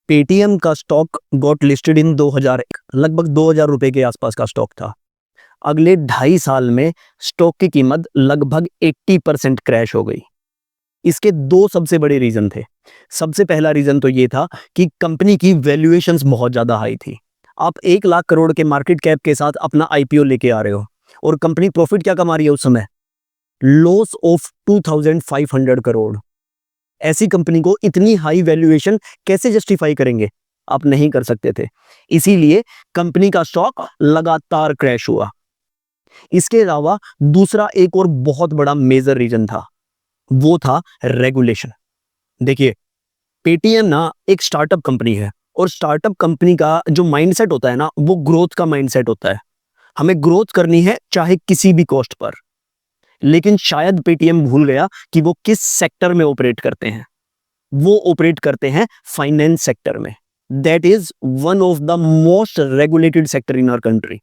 Paytm का stock got listed in 2001, लगभग 2000 रुपए के आसपास का स्टॉक था। अगले 2.5 साल में स्टॉक की कीमत लगभग 80% क्रैश हो गई। इसके दो सबसे बड़े रीजन थे। सबसे पहला रीजन तो ये था कि कंपनी की वैल्यूएशंस बहुत ज्यादा हाई थी। आप 1 लाख करोड़ के मार्केट कैप के साथ अपना आईपीओ लेके आ रहे हो और कंपनी प्रॉफिट क्या कमा रही है उस समय, लॉस ऑफ 2500 करोड़। ऐसी कंपनी को इतनी हाई वैल्यूएशन कैसे जस्टिफाई करेंगे? आप नहीं कर सकते थे। इसीलिए कंपनी का स्टॉक लगातार क्रैश हुआ। इसके अलावा दूसरा एक और बहुत बड़ा मेजर रीजन था, वो था रेगुलेशन। देखिए, पेटीएम ना एक स्टार्टअप कंपनी है और स्टार्टअप कंपनी का जो माइंडसेट होता है ना, वो ग्रोथ का माइंडसेट होता है। हमें ग्रोथ करनी है चाहे किसी भी कॉस्ट पर। लेकिन शायद पेटीएम भूल गया कि वो किस सेक्टर में ऑपरेट करते हैं। वो ऑपरेट करते हैं फाइनेंस सेक्टर में। That is one of the most regulated sector in our country.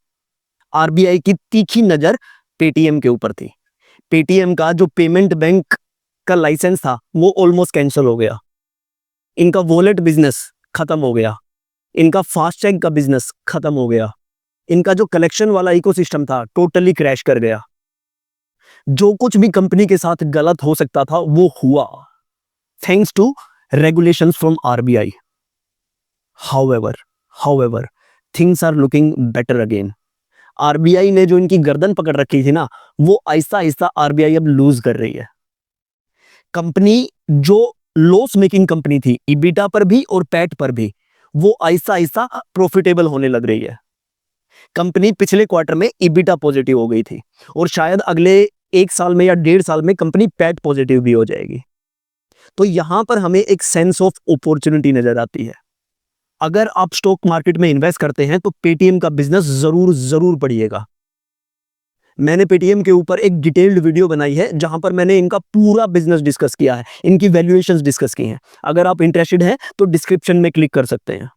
RBI की तीखी नजर पेटीएम के ऊपर थी। पेटीएम का जो पेमेंट बैंक का लाइसेंस था वो ऑलमोस्ट कैंसिल हो गया। इनका वॉलेट बिजनेस खत्म हो गया। इनका फास्टैग का बिजनेस खत्म हो गया। इनका जो कलेक्शन वाला इकोसिस्टम था टोटली क्रैश कर गया। जो कुछ भी कंपनी के साथ गलत हो सकता था वो हुआ, thanks to regulations from RBI. However, things are looking better again. RBI ने जो इनकी गर्दन पकड़ रखी थी ना, वो आहिस्ता आहिस्ता RBI अब लूज कर रही है। कंपनी जो लॉस मेकिंग कंपनी थी, EBITDA पर भी और पैट पर भी, वो आहिस्ता आहिस्ता प्रॉफिटेबल होने लग रही है। कंपनी पिछले क्वार्टर में EBITDA पॉजिटिव हो गई थी और शायद अगले 1 साल में या 1.5 साल में कंपनी पैट पॉजिटिव भी हो जाएगी। तो यहां पर हमें एक सेंस ऑफ अपॉर्चुनिटी नजर आती है। अगर आप स्टॉक मार्केट में इन्वेस्ट करते हैं तो पेटीएम का बिजनेस जरूर पढ़िएगा। मैंने पेटीएम के ऊपर एक डिटेल्ड वीडियो बनाई है जहां पर मैंने इनका पूरा बिजनेस डिस्कस किया है, इनकी वैल्यूएशंस डिस्कस की हैं। अगर आप इंटरेस्टेड हैं तो डिस्क्रिप्शन में क्लिक कर सकते हैं।